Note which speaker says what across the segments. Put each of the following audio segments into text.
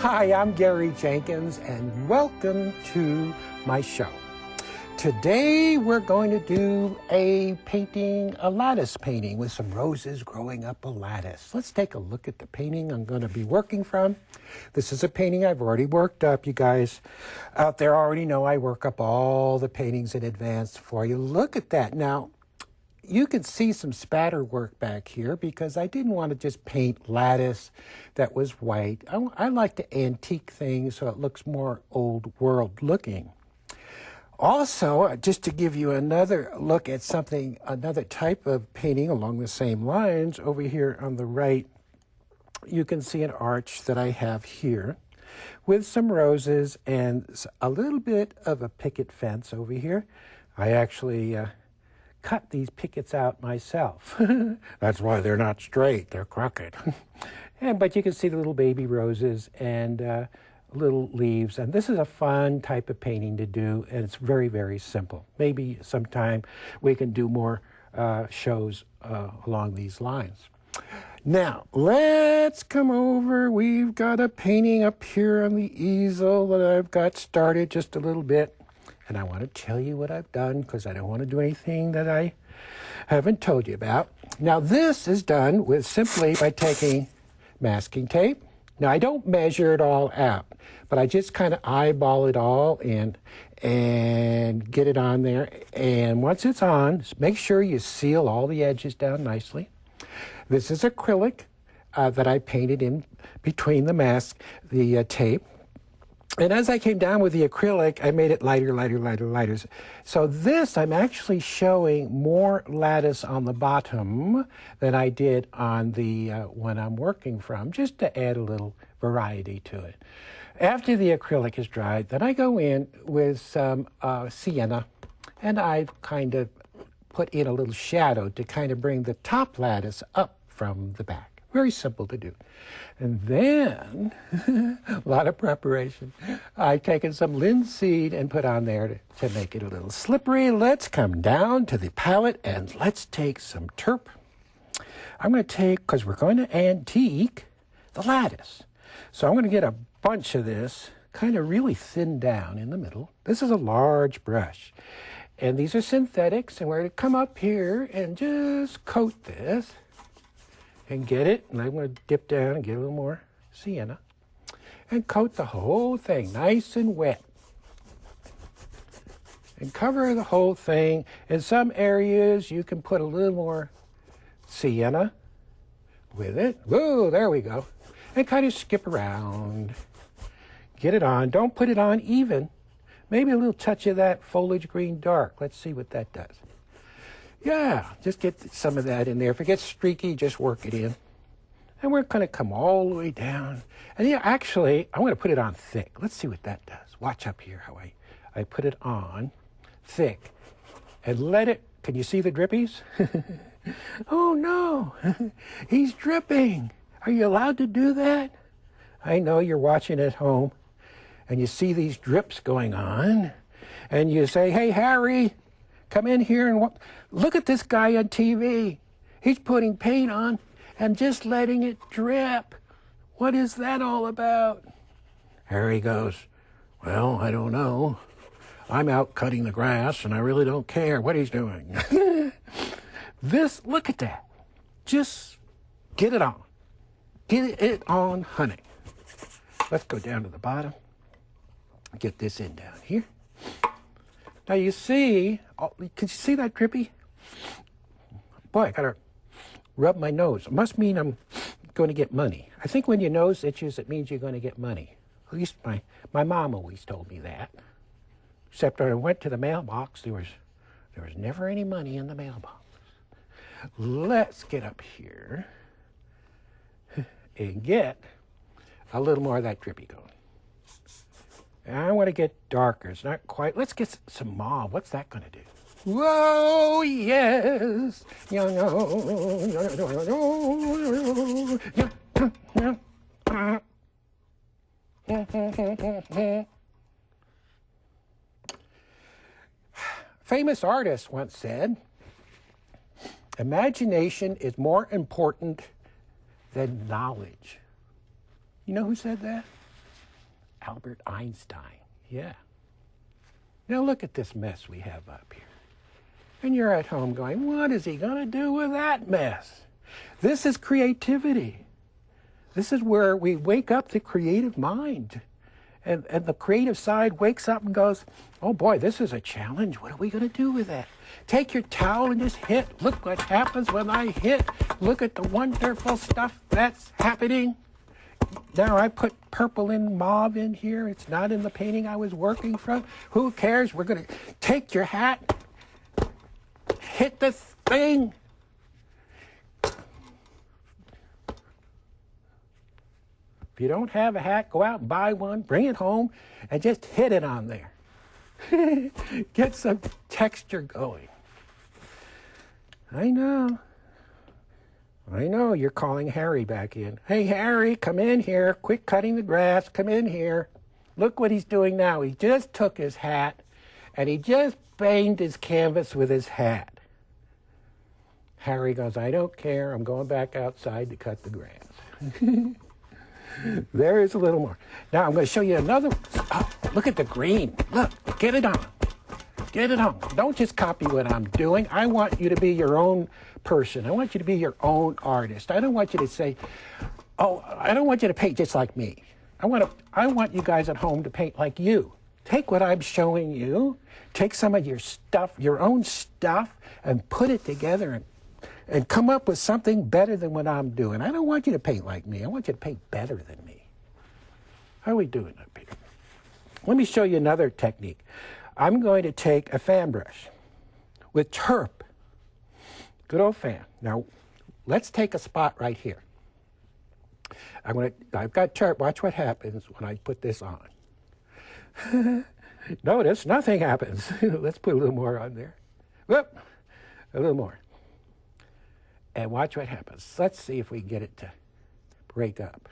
Speaker 1: Hi, I'm Gary Jenkins, and welcome to my show. Today we're going to do a painting, a lattice painting with some roses growing up a lattice. Let's take a look at the painting I'm going to be working from. This is a painting I've already worked up. You guys out there already know I work up all the paintings in advance for you. Look at that. Now, you can see some spatter work back here because I didn't want to just paint lattice that was white. I like to antique things so it looks more old world looking. Also, just to give you another look at something, another type of painting along the same lines, over here on the right, you can see an arch that I have here with some roses and a little bit of a picket fence over here. I actually cut these pickets out myself. That's why they're not straight, they're crooked. But you can see the little baby roses and little leaves. And this is a fun type of painting to do, and it's very, very simple. Maybe sometime we can do more shows along these lines. Now, let's come over. We've got a painting up here on the easel that I've got started just a little bit. And I want to tell you what I've done because I don't want to do anything that I haven't told you about. Now, this is done with simply by taking masking tape. Now, I don't measure it all out, but I just kind of eyeball it all in and get it on there. And once it's on, make sure you seal all the edges down nicely. This is acrylic that I painted in between the tape. And as I came down with the acrylic, I made it lighter, lighter, lighter, lighter. So this, I'm actually showing more lattice on the bottom than I did on the one I'm working from, just to add a little variety to it. After the acrylic is dried, then I go in with some sienna, and I've kind of put in a little shadow to kind of bring the top lattice up from the back. Very simple to do. And then, a lot of preparation. I've taken some linseed and put on there to make it a little slippery. Let's come down to the palette and let's take some turp. I'm going to take, because we're going to antique the lattice. So I'm going to get a bunch of this, kind of really thin down in the middle. This is a large brush. And these are synthetics, and we're going to come up here and just coat this. And get it, and I'm going to dip down and get a little more sienna and coat the whole thing nice and wet and cover the whole thing. In some areas you can put a little more sienna with it. Whoa, there we go. And kind of skip around, get it on. Don't put it on even. Maybe a little touch of that foliage green dark. Let's see what that does. Yeah, just get some of that in there. If it gets streaky, just work it in. And we're going to come all the way down. And yeah, actually, I'm going to put it on thick. Let's see what that does. Watch up here how I put it on thick. And let it, can you see the drippies? Oh no, he's dripping. Are you allowed to do that? I know you're watching at home and you see these drips going on. And you say, hey, Harry, come in here and look at this guy on TV. He's putting paint on and just letting it drip. What is that all about? Harry goes, well, I don't know. I'm out cutting the grass and I really don't care what he's doing. Look at that. Just get it on. Get it on, honey. Let's go down to the bottom. Get this in down here. Now you see, can you see that drippy? Boy, I gotta rub my nose. It must mean I'm going to get money. I think when your nose itches, it means you're going to get money. At least my mom always told me that. Except when I went to the mailbox, there was never any money in the mailbox. Let's get up here and get a little more of that drippy going. And I want to get darker. It's not quite. Let's get some mauve. What's that going to do? Whoa, yes. Famous artist once said, imagination is more important than knowledge. You know who said that? Albert Einstein. Yeah. Now look at this mess we have up here. And you're at home going, what is he going to do with that mess? This is creativity. This is where we wake up the creative mind. And the creative side wakes up and goes, oh boy, this is a challenge. What are we going to do with that? Take your towel and just hit. Look what happens when I hit. Look at the wonderful stuff that's happening. Now I put purple and mauve in here. It's not in the painting I was working from. Who cares? We're going to take your hat, hit this thing. If you don't have a hat, go out and buy one, bring it home, and just hit it on there. Get some texture going. I know, you're calling Harry back in. Hey, Harry, come in here. Quit cutting the grass. Come in here. Look what he's doing now. He just took his hat, and he just banged his canvas with his hat. Harry goes, I don't care. I'm going back outside to cut the grass. There is a little more. Now I'm going to show you another. Oh, look at the green. Look, get it on. Get it on. Don't just copy what I'm doing. I want you to be your own person. I want you to be your own artist. I don't want you to say, oh, I don't want you to paint just like me. I want you guys at home to paint like you. Take what I'm showing you, take some of your stuff, your own stuff, and put it together and come up with something better than what I'm doing. I don't want you to paint like me. I want you to paint better than me. How are we doing up here? Let me show you another technique. I'm going to take a fan brush with turp. Good old fan. Now, let's take a spot right here. I've got turp. Watch what happens when I put this on. Notice nothing happens. Let's put a little more on there. Whoop, a little more. And watch what happens. Let's see if we can get it to break up.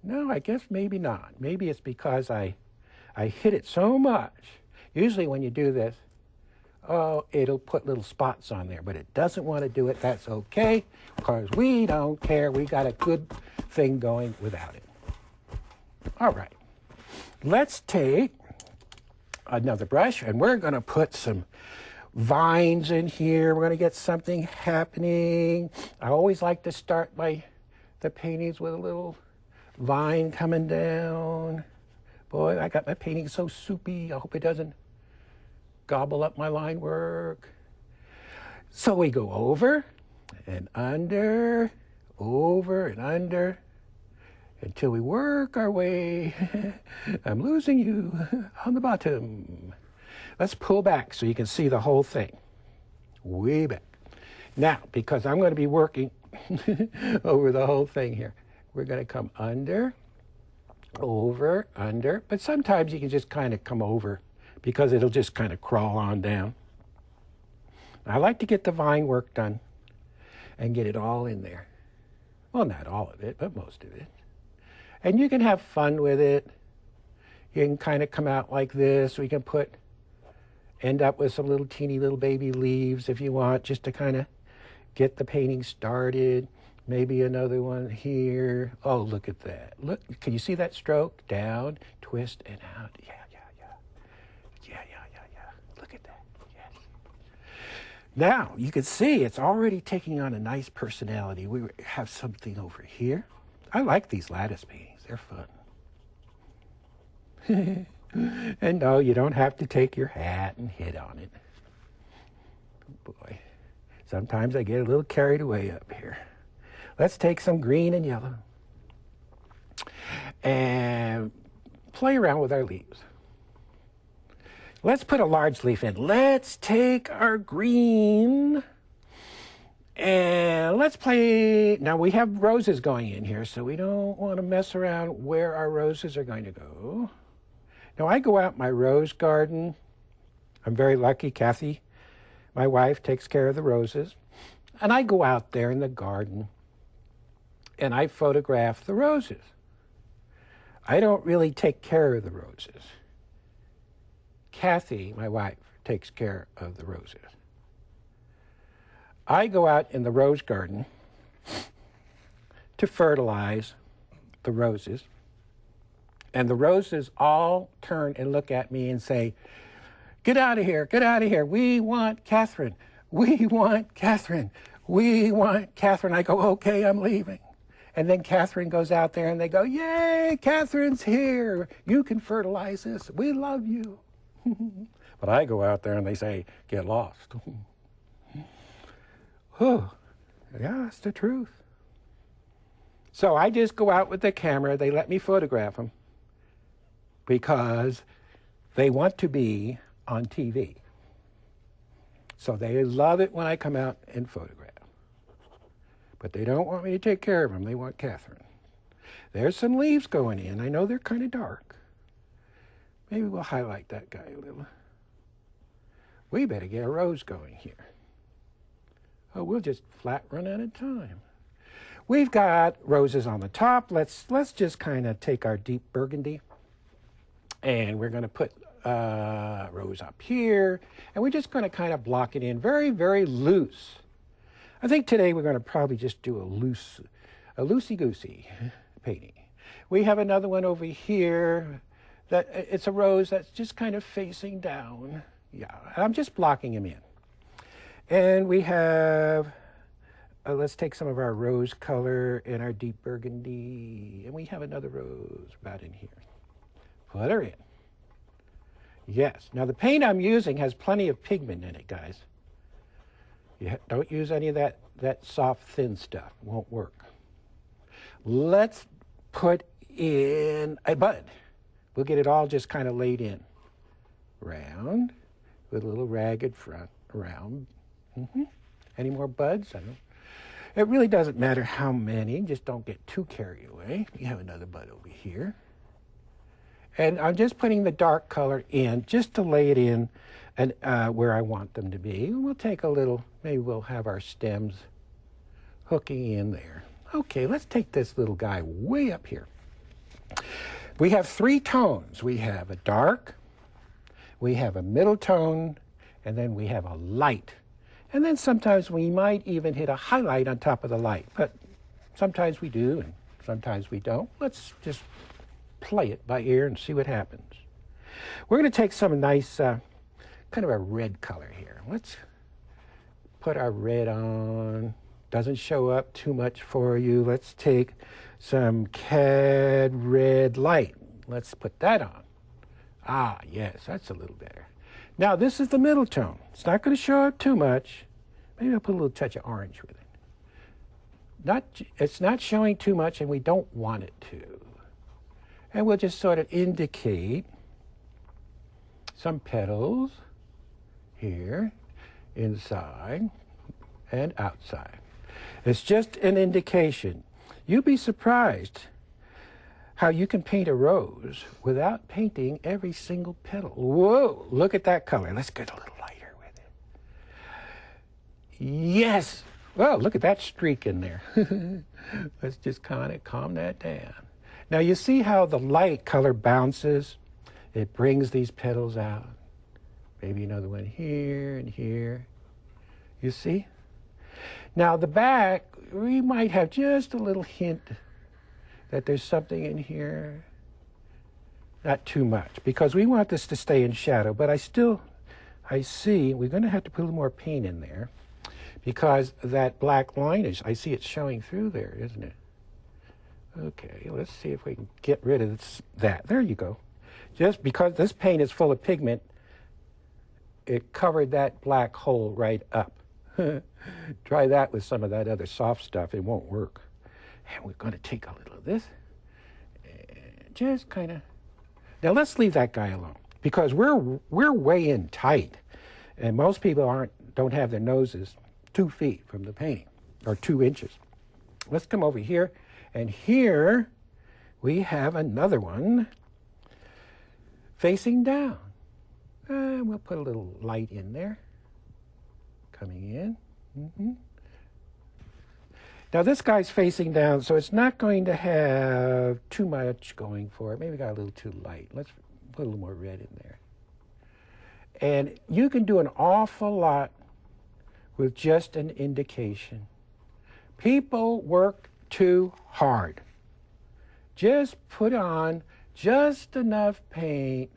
Speaker 1: No, I guess maybe not. Maybe it's because I hit it so much. Usually when you do this, oh, it'll put little spots on there, but it doesn't want to do it. That's okay, because we don't care. We got a good thing going without it. All right. Let's take another brush, and we're going to put some vines in here. We're going to get something happening. I always like to start the paintings with a little vine coming down. Boy, I got my painting so soupy. I hope it doesn't gobble up my line work. So we go over and under, over and under, until we work our way. I'm losing you on the bottom. Let's pull back so you can see the whole thing. Way back. Now, because I'm going to be working over the whole thing here, we're going to come under, over, under, but sometimes you can just kind of come over because it'll just kind of crawl on down. I like to get the vine work done and get it all in there. Well, not all of it, but most of it. And you can have fun with it. You can kind of come out like this. We can end up with some little teeny little baby leaves if you want, just to kind of get the painting started. Maybe another one here. Oh, look at that. Look, can you see that stroke? Down, twist, and out. Yeah. Look at that. Yes. Now, you can see it's already taking on a nice personality. We have something over here. I like these lattice paintings. They're fun. And no, you don't have to take your hat and hit on it. Boy, sometimes I get a little carried away up here. Let's take some green and yellow and play around with our leaves. Let's put a large leaf in. Let's take our green and let's play. Now we have roses going in here, so we don't want to mess around where our roses are going to go. Now I go out my rose garden. I'm very lucky. Kathy, my wife, takes care of the roses. And I go out there in the garden and I photograph the roses. I don't really take care of the roses. Kathy, my wife, takes care of the roses. I go out in the rose garden to fertilize the roses And the roses all turn and look at me and say, get out of here, get out of here. We want Catherine. We want Catherine. We want Catherine. I go, okay, I'm leaving. And then Catherine goes out there and they go, yay, Catherine's here. You can fertilize this. We love you. But I go out there and they say, get lost. Oh, yeah, that's the truth. So I just go out with the camera. They let me photograph them because they want to be on TV. So they love it when I come out and photograph. But they don't want me to take care of them. They want Catherine. There's some leaves going in. I know they're kind of dark. Maybe we'll highlight that guy a little. We better get a rose going here. Oh, we'll just flat run out of time. We've got roses on the top. Let's just kind of take our deep burgundy and we're going to put a rose up here and we're just going to kind of block it in very, very loose. I think today we're going to probably just do a loosey-goosey painting. We have another one over here that it's a rose that's just kind of facing down. Yeah, I'm just blocking him in. And we have, let's take some of our rose color and our deep burgundy. And we have another rose about in here. Put her in. Yes. Now the paint I'm using has plenty of pigment in it, guys. You don't use any of that soft, thin stuff. It won't work. Let's put in a bud. We'll get it all just kind of laid in. Round, with a little ragged front, round. Any more buds? I don't. It really doesn't matter how many. Just don't get too carried away. We have another bud over here. And I'm just putting the dark color in just to lay it in and where I want them to be. We'll take a little, maybe we'll have our stems hooking in there. Okay, let's take this little guy way up here. We have 3 tones. We have a dark, we have a middle tone, and then we have a light. And then sometimes we might even hit a highlight on top of the light, but sometimes we do and sometimes we don't. Let's just play it by ear and see what happens. We're going to take some nice kind of a red color here. Let's put our red on. Doesn't show up too much for you. Let's take some cad red light. Let's put that on. Ah, yes, that's a little better. Now, this is the middle tone. It's not going to show up too much. Maybe I'll put a little touch of orange with it. It's not showing too much, and we don't want it to. And we'll just sort of indicate some petals here, inside and outside. It's just an indication. You'd be surprised how you can paint a rose without painting every single petal. Whoa, look at that color. Let's get a little lighter with it. Yes. Well, look at that streak in there. Let's just kind of calm that down. Now you see how the light color bounces? It brings these petals out. Maybe another one here and here. You see? Now the back, we might have just a little hint that there's something in here. Not too much, because we want this to stay in shadow, but I see we're going to have to put a little more paint in there because that black line I see it showing through there, isn't it? Okay, let's see if we can get rid of that. There you go. Just because this paint is full of pigment, it covered that black hole right up. Try that with some of that other soft stuff. It won't work. And we're going to take a little of this and just kind of... Now let's leave that guy alone because we're way in tight. And most people don't have their noses 2 feet from the painting or 2 inches. Let's come over here. And here we have another one facing down. And we'll put a little light in there. Coming in. Now this guy's facing down, so it's not going to have too much going for it. Maybe we got a little too light. Let's put a little more red in there. And you can do an awful lot with just an indication. People work too hard. Just put on just enough paint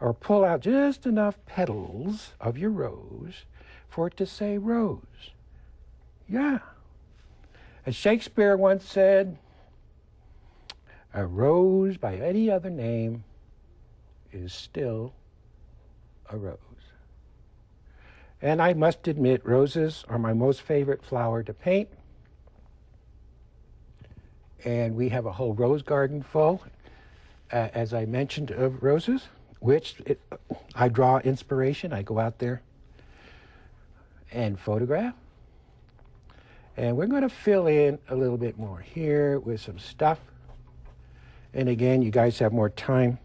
Speaker 1: or pull out just enough petals of your rose for it to say rose. Yeah. As Shakespeare once said, a rose by any other name is still a rose. And I must admit, roses are my most favorite flower to paint. And we have a whole rose garden full, as I mentioned, of roses, which I draw inspiration. I go out there and photograph. And we're going to fill in a little bit more here with some stuff. And again, you guys have more time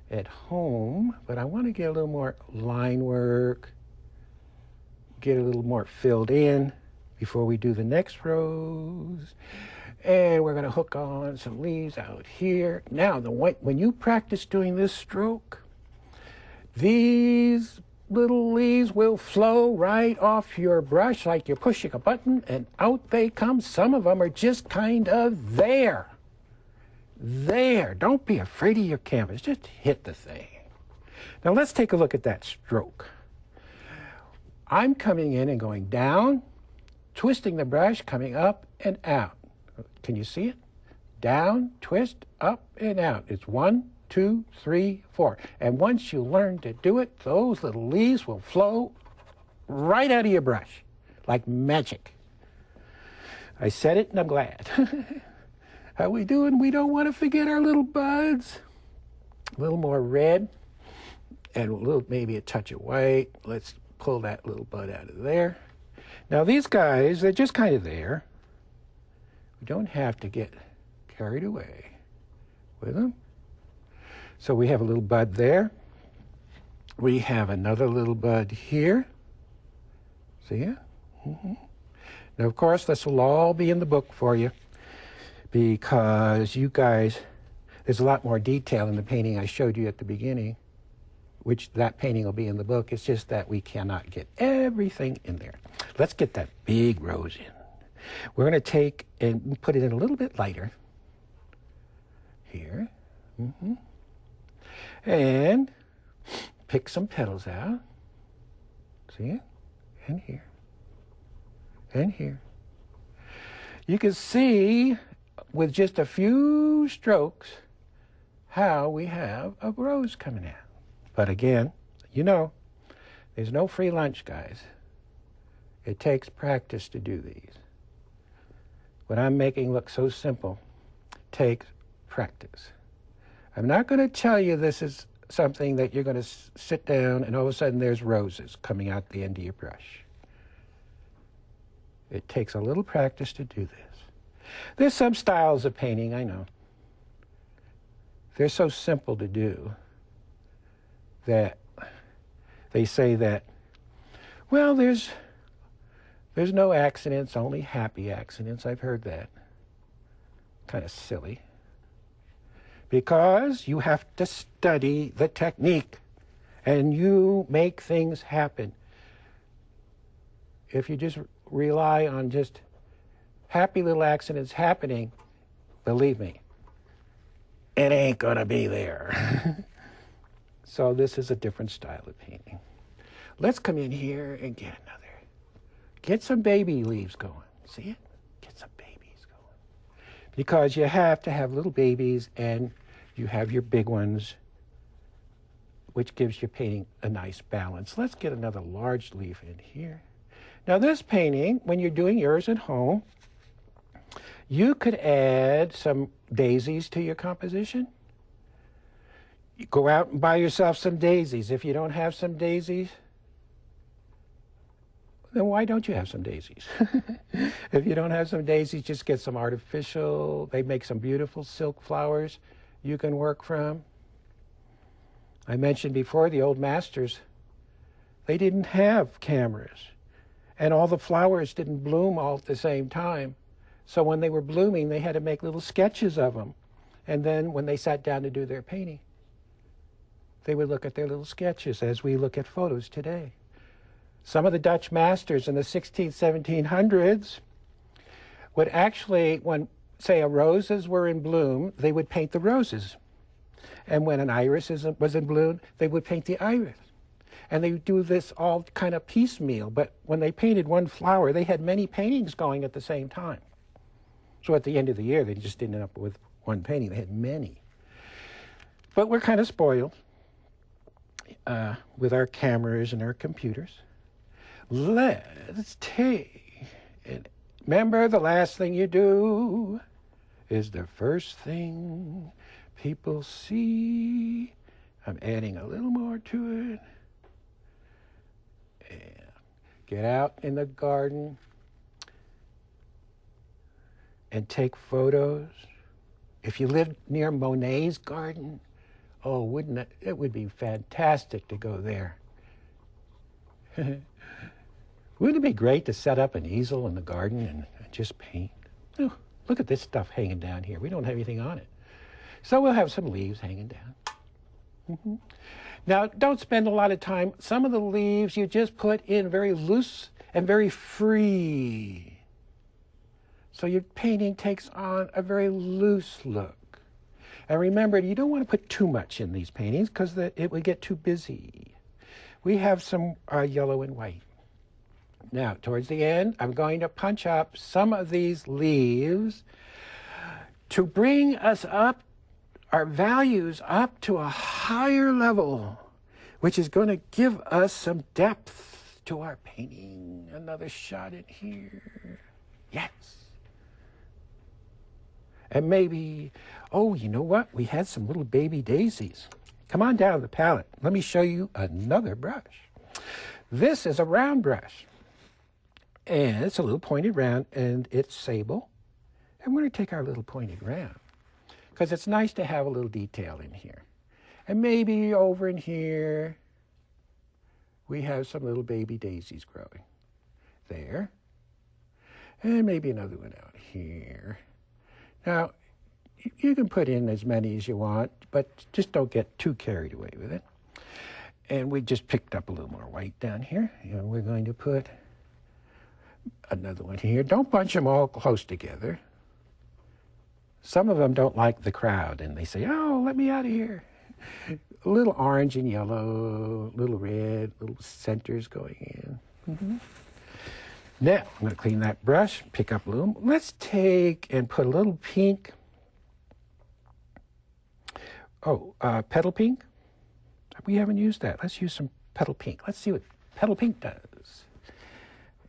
Speaker 1: at home, but I want to get a little more line work, get a little more filled in before we do the next rose. And we're going to hook on some leaves out here. Now, when you practice doing this stroke, these little leaves will flow right off your brush like you're pushing a button, and out they come. Some of them are just kind of there. There. Don't be afraid of your canvas. Just hit the thing. Now let's take a look at that stroke. I'm coming in and going down, twisting the brush, coming up and out. Can you see it? Down, twist, up and out. It's 1, 2, 3, 4. And once you learn to do it, those little leaves will flow right out of your brush like magic. I said it and I'm glad. How we doing? We don't want to forget our little buds. A little more red and a little, maybe a touch of white. Let's pull that little bud out of there. Now these guys, they're just kind of there. We don't have to get carried away with them. So we have a little bud there. We have another little bud here. See it? Mm-hmm. Now, of course, this will all be in the book for you because you guys, there's a lot more detail in the painting I showed you at the beginning, which that painting will be in the book. It's just that we cannot get everything in there. Let's get that big rose in. We're going to take and put it in a little bit lighter here. Mm-hmm. And pick some petals out. See it? And here. And here. You can see with just a few strokes how we have a rose coming out. But again, you know, there's no free lunch, guys. It takes practice to do these. What I'm making look so simple takes practice. I'm not going to tell you this is something that you're going to sit down and all of a sudden there's roses coming out the end of your brush. It takes a little practice to do this. There's some styles of painting, I know. They're so simple to do that they say that, well, there's no accidents, only happy accidents. I've heard that. Kind of silly. Because you have to study the technique and you make things happen. If you just rely on just happy little accidents happening, believe me, it ain't gonna be there. So this is a different style of painting. Let's come in here and get another. Get some baby leaves going. See it? Get some babies going. Because you have to have little babies and you have your big ones, which gives your painting a nice balance. Let's get another large leaf in here. Now this painting, when you're doing yours at home, you could add some daisies to your composition. You go out and buy yourself some daisies. If you don't have some daisies, then why don't you have some daisies? If you don't have some daisies, just get some artificial. They make some beautiful silk flowers you can work from. I mentioned before the old masters, they didn't have cameras and all the flowers didn't bloom all at the same time. So when they were blooming, they had to make little sketches of them. And then when they sat down to do their painting, they would look at their little sketches as we look at photos today. Some of the Dutch masters in the 16th, 1700s would actually, when, say, roses were in bloom, they would paint the roses. And when an iris was in bloom, they would paint the iris. And they would do this all kind of piecemeal. But when they painted one flower, they had many paintings going at the same time. So at the end of the year, they just didn't end up with one painting. They had many. But we're kind of spoiled with our cameras and our computers. Let's take it. Remember, the last thing you do is the first thing people see. I'm adding a little more to it. And get out in the garden and take photos. If you lived near Monet's garden, oh, wouldn't it would be fantastic to go there. Wouldn't it be great to set up an easel in the garden and just paint? Oh, look at this stuff hanging down here. We don't have anything on it. So we'll have some leaves hanging down. Now, don't spend a lot of time. Some of the leaves you just put in very loose and very free. So your painting takes on a very loose look. And remember, you don't want to put too much in these paintings because it would get too busy. We have some yellow and white. Now, towards the end, I'm going to punch up some of these leaves to bring us up, our values up to a higher level, which is going to give us some depth to our painting. Another shot in here. Yes. And maybe, oh, you know what? We had some little baby daisies. Come on down the palette. Let me show you another brush. This is a round brush. And it's a little pointed round, and it's sable. And we're going to take our little pointed round because it's nice to have a little detail in here. And maybe over in here, we have some little baby daisies growing. There. And maybe another one out here. Now, you can put in as many as you want, but just don't get too carried away with it. And we just picked up a little more white down here. And we're going to put another one here. Don't bunch them all close together. Some of them don't like the crowd, and they say, oh, let me out of here. A little orange and yellow, a little red, little centers going in. Now, I'm going to clean that brush, pick up a little. Let's take and put a little pink. Oh, petal pink. We haven't used that. Let's use some petal pink. Let's see what petal pink does.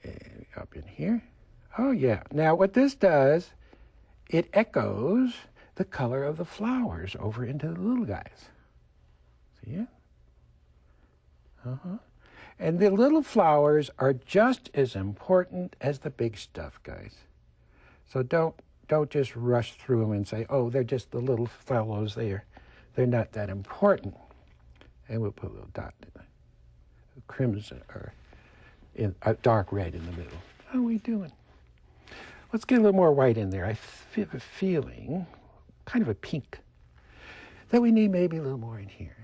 Speaker 1: And up in here. Oh, yeah. Now, what this does, it echoes the color of the flowers over into the little guys. See it? And the little flowers are just as important as the big stuff, guys. So don't just rush through them and say, oh, they're just the little fellows there. They're not that important. And we'll put a little dot in it. Crimson or in a dark red in the middle. How are we doing? Let's get a little more white in there. I have a feeling, kind of a pink, that we need maybe a little more in here.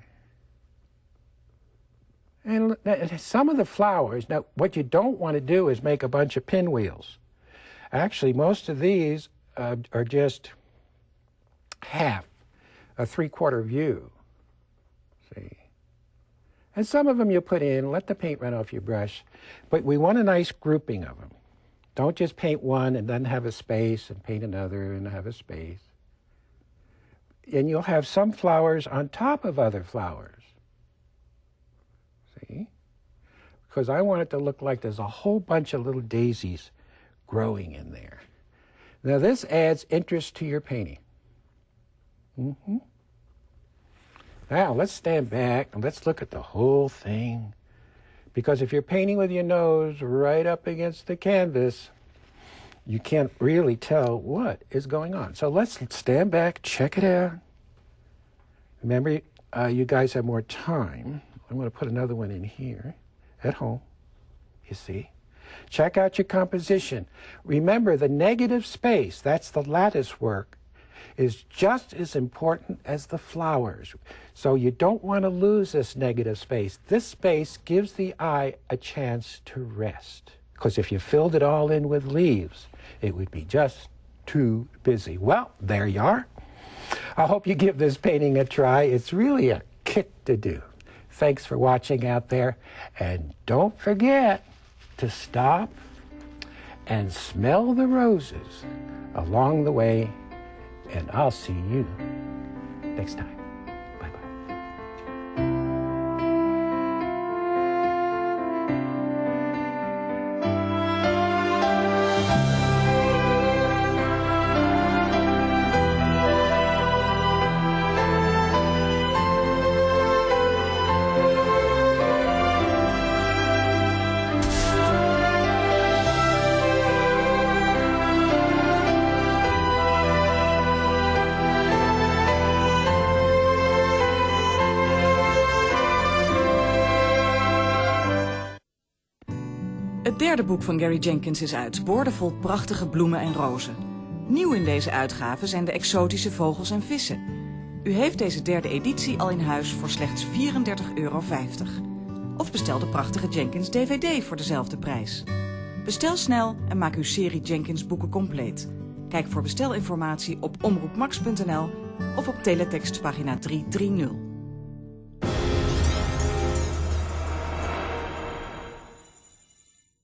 Speaker 1: And some of the flowers, now what you don't want to do is make a bunch of pinwheels. Actually, most of these are just half, a 3/4 view. See? And some of them you put in, let the paint run off your brush, but we want a nice grouping of them. Don't just paint one and then have a space and paint another and have a space. And you'll have some flowers on top of other flowers. See? Because I want it to look like there's a whole bunch of little daisies growing in there. Now this adds interest to your painting. Now let's stand back and let's look at the whole thing. Because if you're painting with your nose right up against the canvas, you can't really tell what is going on. So let's stand back, check it out. Remember, you guys have more time. I'm going to put another one in here at home, you see. Check out your composition. Remember, the negative space, that's the lattice work, is just as important as the flowers. So you don't want to lose this negative space. This space gives the eye a chance to rest. Because if you filled it all in with leaves, it would be just too busy. Well, there you are. I hope you give this painting a try. It's really a kick to do. Thanks for watching out there. And don't forget to stop and smell the roses along the way. And I'll see you next time. Bye-bye.
Speaker 2: Het derde boek van Gary Jenkins is uit, boordevol prachtige bloemen en rozen. Nieuw in deze uitgave zijn de exotische vogels en vissen. U heeft deze derde editie al in huis voor slechts €34,50. Of bestel de prachtige Jenkins DVD voor dezelfde prijs. Bestel snel en maak uw serie Jenkins boeken compleet. Kijk voor bestelinformatie op omroepmax.nl of op teletextpagina 330.